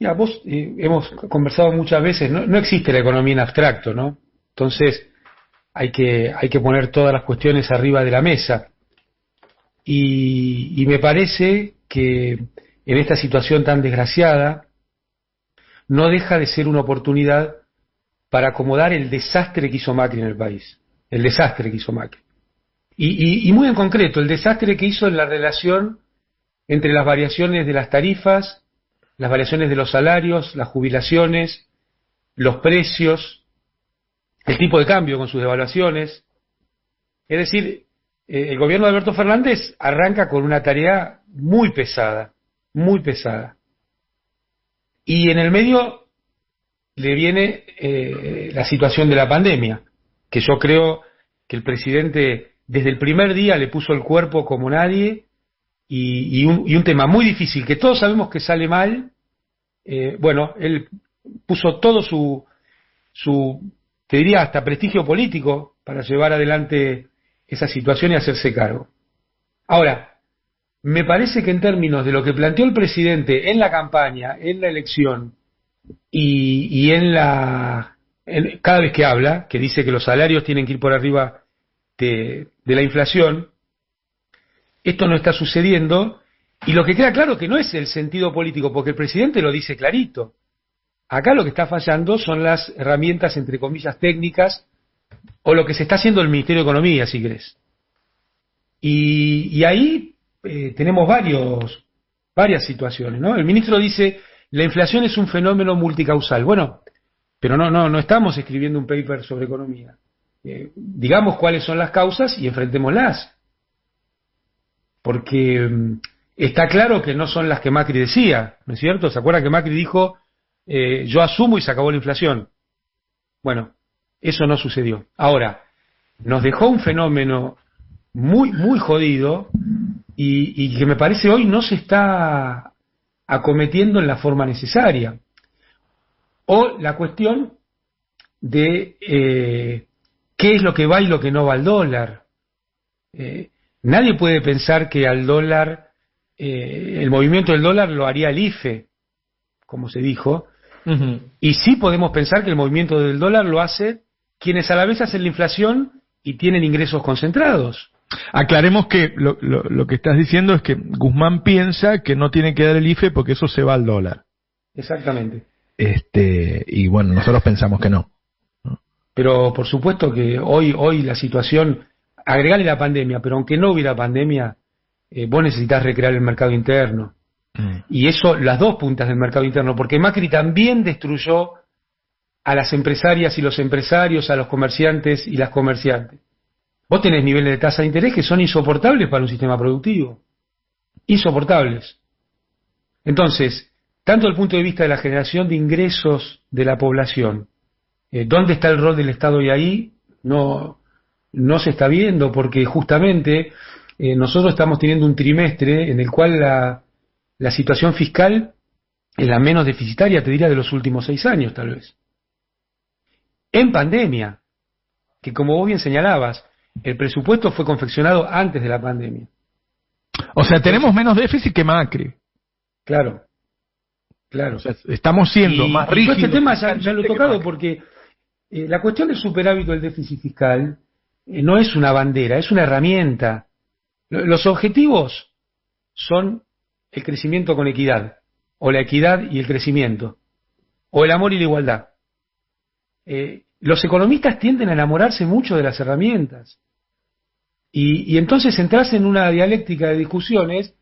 Ya, vos hemos conversado muchas veces, no existe la economía en abstracto, ¿no? Entonces hay que poner todas las cuestiones arriba de la mesa. Y me parece que en esta situación tan desgraciada no deja de ser una oportunidad para acomodar el desastre que hizo Macri en el país. El desastre que hizo Macri. Y muy en concreto, el desastre que hizo en la relación entre las variaciones de las tarifas, las variaciones de los salarios, las jubilaciones, los precios, el tipo de cambio con sus devaluaciones. Es decir, el gobierno de Alberto Fernández arranca con una tarea muy pesada, muy pesada. Y en el medio le viene la situación de la pandemia, que yo creo que el presidente desde el primer día le puso el cuerpo como nadie, y un tema muy difícil, que todos sabemos que sale mal. Bueno, él puso todo te diría, hasta prestigio político para llevar adelante esa situación y hacerse cargo. Ahora, me parece que en términos de lo que planteó el presidente en la campaña, en la elección y cada vez que habla, que dice que los salarios tienen que ir por arriba de la inflación, esto no está sucediendo, y lo que queda claro que no es el sentido político, porque el presidente lo dice clarito. Acá lo que está fallando son las herramientas, entre comillas, técnicas, o lo que se está haciendo el Ministerio de Economía, si querés. Y ahí tenemos varias situaciones, ¿no? El ministro dice, la inflación es un fenómeno multicausal. Bueno, pero no estamos escribiendo un paper sobre economía. Digamos cuáles son las causas y enfrentémoslas. Porque está claro que no son las que Macri decía, ¿no es cierto? ¿Se acuerdan que Macri dijo, yo asumo y se acabó la inflación? Bueno, eso no sucedió. Ahora, nos dejó un fenómeno muy, muy jodido y que me parece hoy no se está acometiendo en la forma necesaria. O la cuestión de qué es lo que va y lo que no va al dólar. Nadie puede pensar que al dólar, el movimiento del dólar lo haría el IFE, como se dijo, y sí podemos pensar que el movimiento del dólar lo hace quienes a la vez hacen la inflación y tienen ingresos concentrados. Aclaremos que lo que estás diciendo es que Guzmán piensa que no tiene que dar el IFE porque eso se va al dólar. Exactamente. Y bueno, nosotros pensamos que no. Pero por supuesto que hoy la situación, agregale la pandemia, pero aunque no hubiera pandemia, vos necesitas recrear el mercado interno. Y eso, las dos puntas del mercado interno, porque Macri también destruyó a las empresarias y los empresarios, a los comerciantes y las comerciantes. Vos tenés niveles de tasa de interés que son insoportables para un sistema productivo. Insoportables. Entonces, tanto desde el punto de vista de la generación de ingresos de la población, ¿dónde está el rol del Estado hoy ahí? No se está viendo, porque justamente nosotros estamos teniendo un trimestre en el cual la situación fiscal es la menos deficitaria, te diría, de los últimos 6 años, tal vez. En pandemia, que como vos bien señalabas, el presupuesto fue confeccionado antes de la pandemia. O sea, tenemos menos déficit que Macri. Claro. O sea, estamos siendo más rígidos. Este tema ya lo he tocado porque la cuestión del superávit del déficit fiscal no es una bandera, es una herramienta. Los objetivos son el crecimiento con equidad, o la equidad y el crecimiento, o el amor y la igualdad. Los economistas tienden a enamorarse mucho de las herramientas. Y entonces entras en una dialéctica de discusiones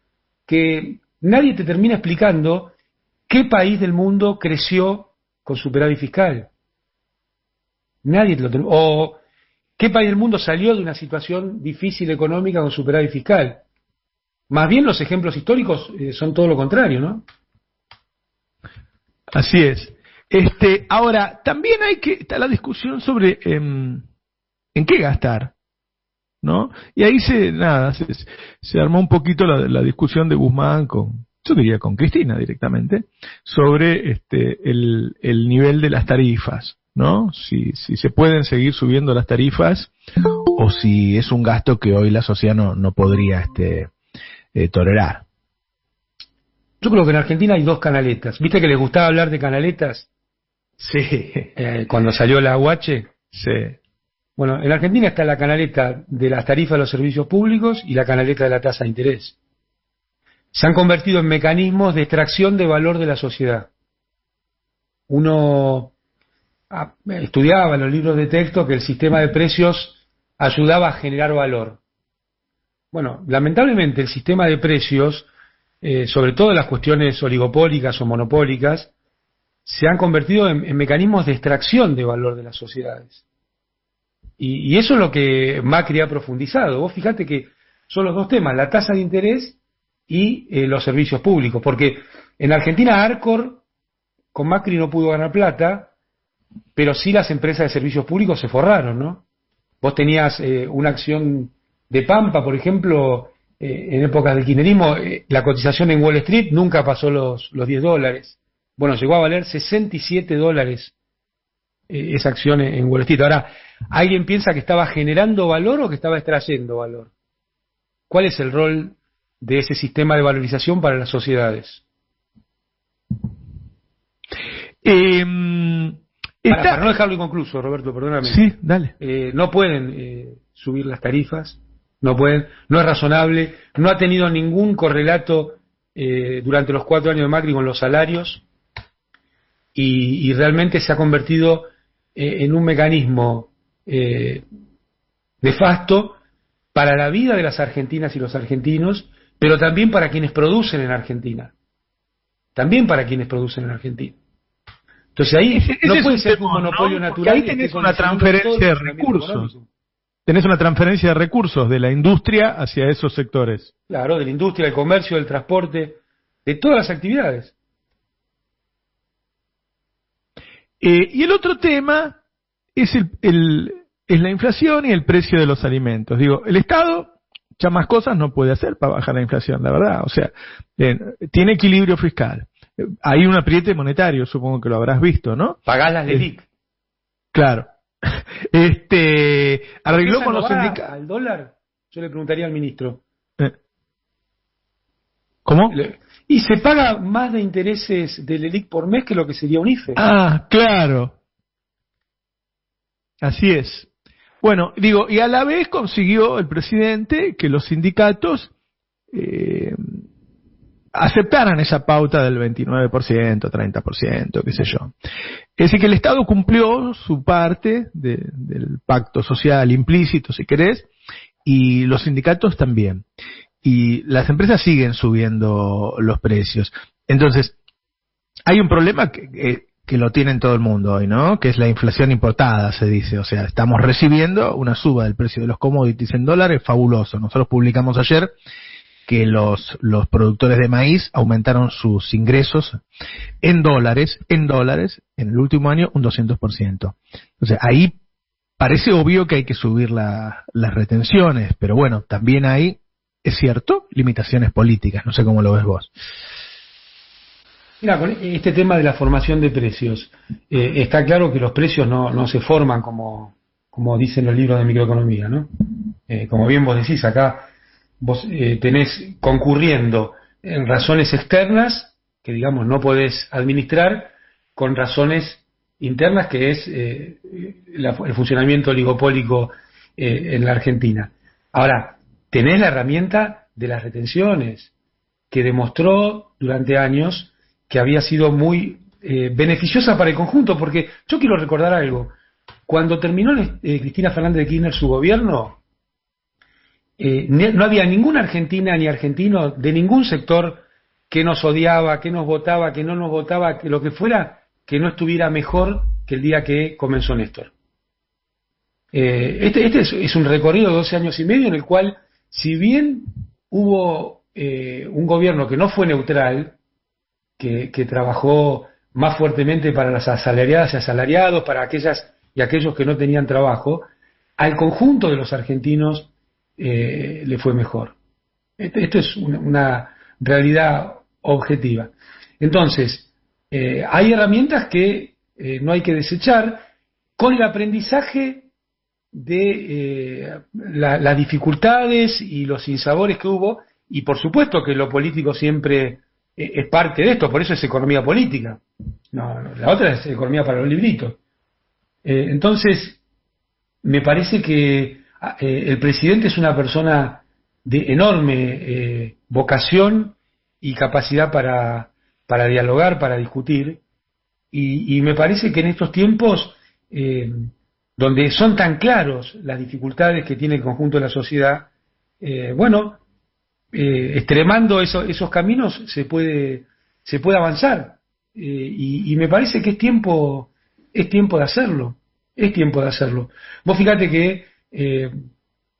que nadie te termina explicando qué país del mundo creció con superávit fiscal. Nadie te lo termina. O qué país del mundo salió de una situación difícil económica con superávit fiscal. Más bien los ejemplos históricos son todo lo contrario, ¿no? Así es. Ahora, también está la discusión sobre en qué gastar, ¿no? Y ahí se armó un poquito la discusión de Guzmán yo diría con Cristina directamente, sobre el nivel de las tarifas, ¿no? Si se pueden seguir subiendo las tarifas o si es un gasto que hoy la sociedad no podría tolerar. Yo creo que en Argentina hay dos canaletas. ¿Viste que les gustaba hablar de canaletas? Sí. Cuando salió la UH. Sí. Bueno, en Argentina está la canaleta de las tarifas de los servicios públicos y la canaleta de la tasa de interés. Se han convertido en mecanismos de extracción de valor de la sociedad. Uno estudiaba en los libros de texto que el sistema de precios ayudaba a generar valor. Bueno, lamentablemente el sistema de precios, sobre todo en las cuestiones oligopólicas o monopólicas, se han convertido en mecanismos de extracción de valor de las sociedades. Y eso es lo que Macri ha profundizado. Vos fijate que son los dos temas, la tasa de interés y los servicios públicos, porque en Argentina Arcor con Macri no pudo ganar plata, pero sí las empresas de servicios públicos se forraron, ¿no? Vos tenías una acción de Pampa, por ejemplo, en épocas del kirchnerismo, la cotización en Wall Street nunca pasó los $10. Bueno, llegó a valer $67 esa acción en Wall Street. Ahora, ¿alguien piensa que estaba generando valor o que estaba extrayendo valor? ¿Cuál es el rol de ese sistema de valorización para las sociedades? Para no dejarlo inconcluso, Roberto, perdóname. Sí, dale. No pueden subir las tarifas, no pueden, no es razonable, no ha tenido ningún correlato durante los 4 años de Macri con los salarios y realmente se ha convertido en un mecanismo nefasto para la vida de las argentinas y los argentinos, pero también para quienes producen en Argentina. También para quienes producen en Argentina. Entonces ahí no puede ser un monopolio natural. Ahí tenés una transferencia de recursos. Tenés una transferencia de recursos de la industria hacia esos sectores. Claro, de la industria, del comercio, del transporte, de todas las actividades. Y el otro tema es es la inflación y el precio de los alimentos. Digo, el Estado ya más cosas no puede hacer para bajar la inflación, la verdad. O sea, tiene equilibrio fiscal. Hay un apriete monetario, supongo que lo habrás visto, ¿no? Pagás las LELIC. Claro. Arregló con los sindicatos. ¿Al dólar? Yo le preguntaría al ministro. ¿Cómo? Y se paga más de intereses del LELIC por mes que lo que sería un IFE. Ah, claro. Así es. Bueno, digo, y a la vez consiguió el presidente que los sindicatos aceptaran esa pauta del 29%, 30%, qué sé yo. Es decir, que el Estado cumplió su parte del pacto social implícito, si querés, y los sindicatos también. Y las empresas siguen subiendo los precios. Entonces, hay un problema que lo tiene todo el mundo hoy, ¿no? Que es la inflación importada, se dice. O sea, estamos recibiendo una suba del precio de los commodities en dólares fabuloso. Nosotros publicamos ayer que los productores de maíz aumentaron sus ingresos en dólares en el último año un 200%. O sea, ahí parece obvio que hay que subir las retenciones, pero bueno, también hay, es cierto, limitaciones políticas. No sé cómo lo ves vos. Mira, con este tema de la formación de precios, está claro que los precios no se forman como dicen los libros de microeconomía, ¿no? Como bien vos decís, acá vos tenés concurriendo en razones externas, que digamos no podés administrar, con razones internas, que es el funcionamiento oligopólico en la Argentina. Ahora, tenés la herramienta de las retenciones, que demostró durante años que había sido muy beneficiosa para el conjunto, porque yo quiero recordar algo. Cuando terminó Cristina Fernández de Kirchner su gobierno, no había ninguna argentina ni argentino de ningún sector que nos odiaba, que nos votaba, que no nos votaba, que lo que fuera, que no estuviera mejor que el día que comenzó Néstor. Este es un recorrido de 12 años y medio en el cual, si bien hubo un gobierno que no fue neutral, que trabajó más fuertemente para las asalariadas y asalariados, para aquellas y aquellos que no tenían trabajo, al conjunto de los argentinos le fue mejor. Esto es una realidad objetiva. Entonces, hay herramientas que no hay que desechar, con el aprendizaje de las dificultades y los sinsabores que hubo, y por supuesto que lo político siempre es parte de esto, por eso es economía política. No, la otra es economía para los libritos. Entonces, me parece que el presidente es una persona de enorme vocación y capacidad para dialogar, para discutir, y me parece que en estos tiempos, donde son tan claros las dificultades que tiene el conjunto de la sociedad, extremando esos caminos se puede avanzar, y me parece que es tiempo de hacerlo. Vos fíjate que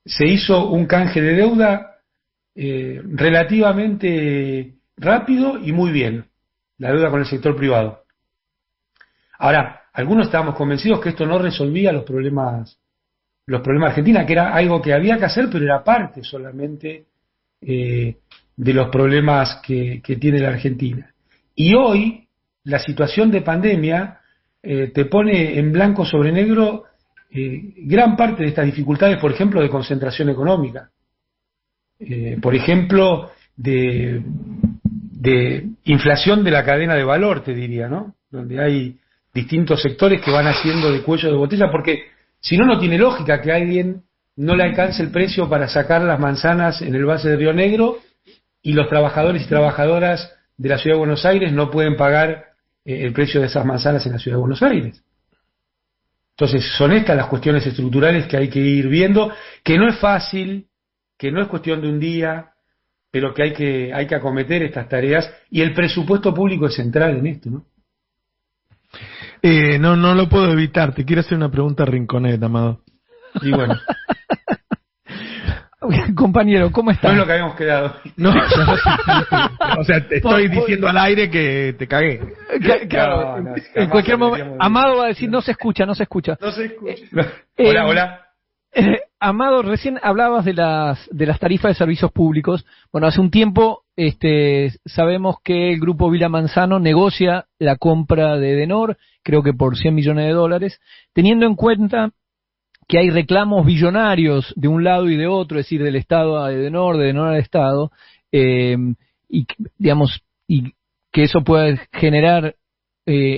se hizo un canje de deuda relativamente rápido y muy bien, la deuda con el sector privado. Ahora, algunos estábamos convencidos que esto no resolvía los problemas de Argentina, que era algo que había que hacer, pero era parte solamente de los problemas que tiene la Argentina. Y hoy, la situación de pandemia te pone en blanco sobre negro gran parte de estas dificultades, por ejemplo, de concentración económica, por ejemplo, de inflación de la cadena de valor, te diría, ¿no? Donde hay distintos sectores que van haciendo de cuello de botella, porque si no, no tiene lógica que a alguien no le alcance el precio para sacar las manzanas en el valle de Río Negro y los trabajadores y trabajadoras de la Ciudad de Buenos Aires no pueden pagar el precio de esas manzanas en la Ciudad de Buenos Aires. Entonces, son estas las cuestiones estructurales que hay que ir viendo, que no es fácil, que no es cuestión de un día, pero que hay que acometer estas tareas, y el presupuesto público es central en esto, ¿no? No lo puedo evitar, te quiero hacer una pregunta rinconeta, Amado. Y bueno. Compañero, ¿cómo estás? No es lo que habíamos quedado. No, o sea, te estoy diciendo al aire que te cagué. Claro, en cualquier momento. Amado va a decir, no se escucha. Hola. Amado, recién hablabas de las tarifas de servicios públicos. Bueno, hace un tiempo sabemos que el grupo Vila Manzano negocia la compra de Edenor, creo que por $100 millones, teniendo en cuenta que hay reclamos billonarios de un lado y de otro, es decir, del Estado a Edenor, de Edenor al Estado, y que eso puede generar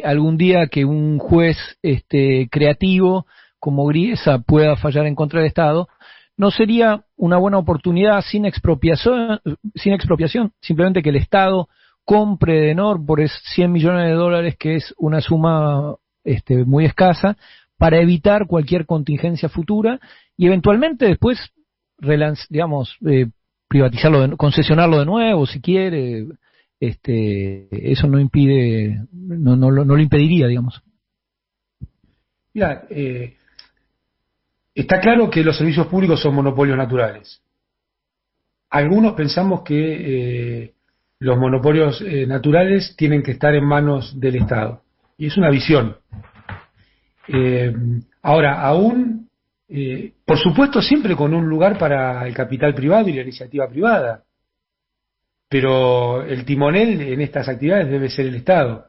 algún día que un juez creativo como Griesa pueda fallar en contra del Estado. ¿No sería una buena oportunidad sin expropiación, simplemente que el Estado compre Edenor por $100 millones, que es una suma muy escasa, para evitar cualquier contingencia futura y eventualmente después privatizarlo, concesionarlo de nuevo si quiere? Eso no lo impediría, digamos. Mira, está claro que los servicios públicos son monopolios naturales. Algunos pensamos que los monopolios naturales tienen que estar en manos del Estado, y es una visión. Ahora, aún, por supuesto, siempre con un lugar para el capital privado y la iniciativa privada, pero el timonel en estas actividades debe ser el Estado.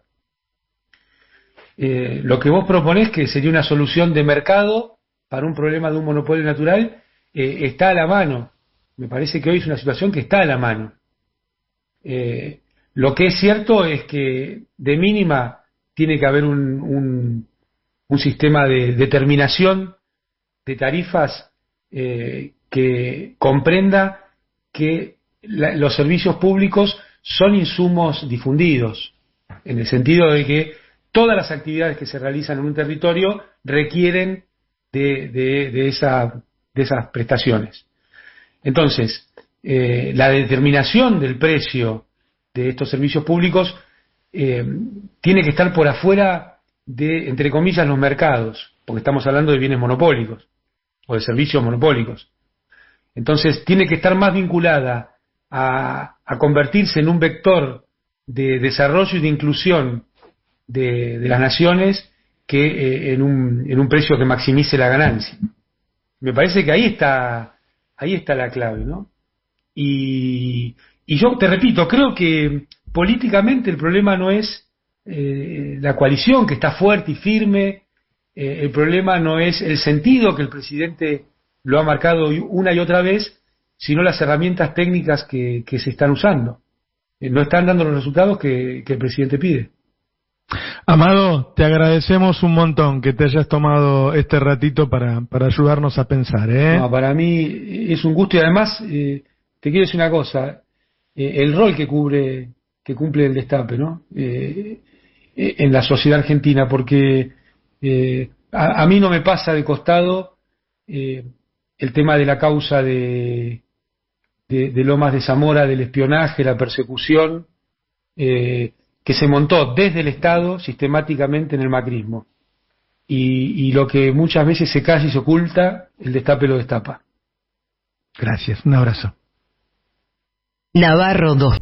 Lo que vos proponés, que sería una solución de mercado para un problema de un monopolio natural, está a la mano. Me parece que hoy es una situación que está a la mano. Lo que es cierto es que de mínima tiene que haber un sistema de determinación de tarifas que comprenda que los servicios públicos son insumos difundidos, en el sentido de que todas las actividades que se realizan en un territorio requieren de esas prestaciones. Entonces, la determinación del precio de estos servicios públicos tiene que estar por afuera de, entre comillas, los mercados, porque estamos hablando de bienes monopólicos o de servicios monopólicos. Entonces tiene que estar más vinculada a convertirse en un vector de desarrollo y de inclusión de las naciones que en un precio que maximice la ganancia. Me parece que ahí está la clave, ¿no? Y yo te repito, creo que políticamente el problema no es la coalición, que está fuerte y firme. El problema no es el sentido, que el presidente lo ha marcado una y otra vez, sino las herramientas técnicas que se están usando. no están dando los resultados que el presidente pide. Amado, te agradecemos un montón que te hayas tomado este ratito para ayudarnos a pensar, ¿eh? No, para mí es un gusto y además te quiero decir una cosa, el rol que cumple el Destape, ¿no? En la sociedad argentina, porque a mí no me pasa de costado el tema de la causa de Lomas de Zamora, del espionaje, la persecución, que se montó desde el Estado sistemáticamente en el macrismo. Y lo que muchas veces se calla y se oculta, el Destape lo destapa. Gracias, un abrazo. Navarro 2.